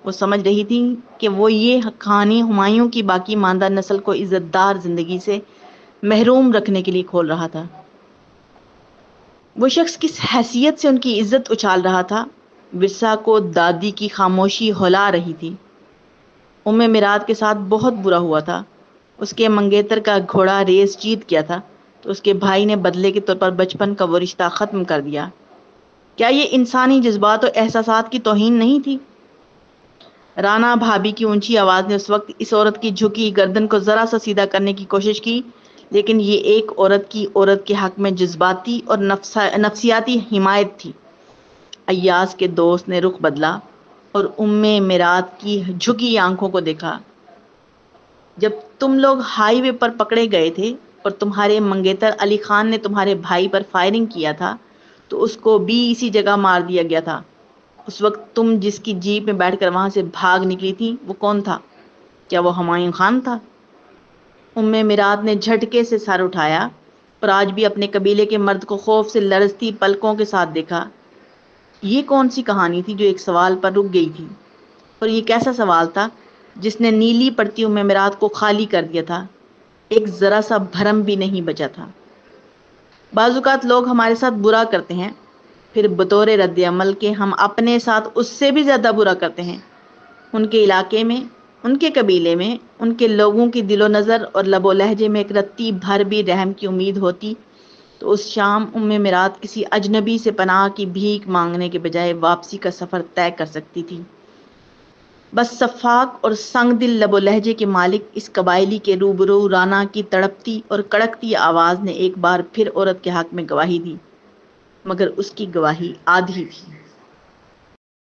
وہ سمجھ رہی تھی کہ وہ یہ کہانی ہمایوں کی باقی ماندہ نسل کو عزت دار زندگی سے محروم رکھنے کے لیے کھول رہا تھا۔ وہ شخص کس حیثیت سے ان کی عزت اچھال رہا تھا؟ ورثہ کو دادی کی خاموشی ہلا رہی تھی۔ میرات کے ساتھ بہت برا ہوا تھا۔ اس کے منگیتر کا گھوڑا ریس جیت گیا تھا تو اس کے بھائی نے بدلے کے طور پر بچپن کا وہ رشتہ ختم کر دیا۔ کیا یہ انسانی جذبات اور احساسات کی توہین نہیں تھی؟ رانا بھابی کی اونچی آواز نے اس وقت اس عورت کی جھکی گردن کو ذرا سا سیدھا کرنے کی کوشش کی، لیکن یہ ایک عورت کے حق میں جذباتی اور نفسیاتی حمایت تھی۔ ایاز کے دوست نے رخ بدلا اور میرات کی جھکی آنکھوں کو دیکھا۔ جب تم لوگ ہائی وے پر پکڑے گئے تھے اور تمہارے منگیتر علی خان نے تمہارے بھائی پر فائرنگ کیا تھا تو اس کو بھی اسی جگہ مار دیا گیا تھا۔ اس وقت تم جس کی جیپ میں بیٹھ کر وہاں سے بھاگ نکلی تھی وہ کون تھا؟ کیا وہ ہمایوں خان تھا؟ میرات نے جھٹکے سے سر اٹھایا اور آج بھی اپنے قبیلے کے مرد کو خوف سے لرزتی پلکوں کے ساتھ دیکھا۔ یہ کون سی کہانی تھی جو ایک سوال پر رک گئی تھی؟ اور یہ کیسا سوال تھا جس نے نیلی پڑتی میرات کو خالی کر دیا تھا؟ ایک ذرا سا بھرم بھی نہیں بچا تھا۔ بعض اوقات لوگ ہمارے ساتھ برا کرتے ہیں، پھر بطور رد عمل کے ہم اپنے ساتھ اس سے بھی زیادہ برا کرتے ہیں۔ ان کے علاقے میں، ان کے قبیلے میں، ان کے لوگوں کی دل و نظر اور لب و لہجے میں ایک رتی بھر بھی رحم کی امید ہوتی تو اس شام میرات کسی اجنبی سے پناہ کی بھیک مانگنے کے بجائے واپسی کا سفر طے کر سکتی تھی۔ بس شفاق اور سنگ دل لب و لہجے کے مالک اس قبائلی کے روبرو رانا کی تڑپتی اور کڑکتی آواز نے ایک بار پھر عورت کے حق میں گواہی دی، مگر اس کی گواہی آدھی تھی۔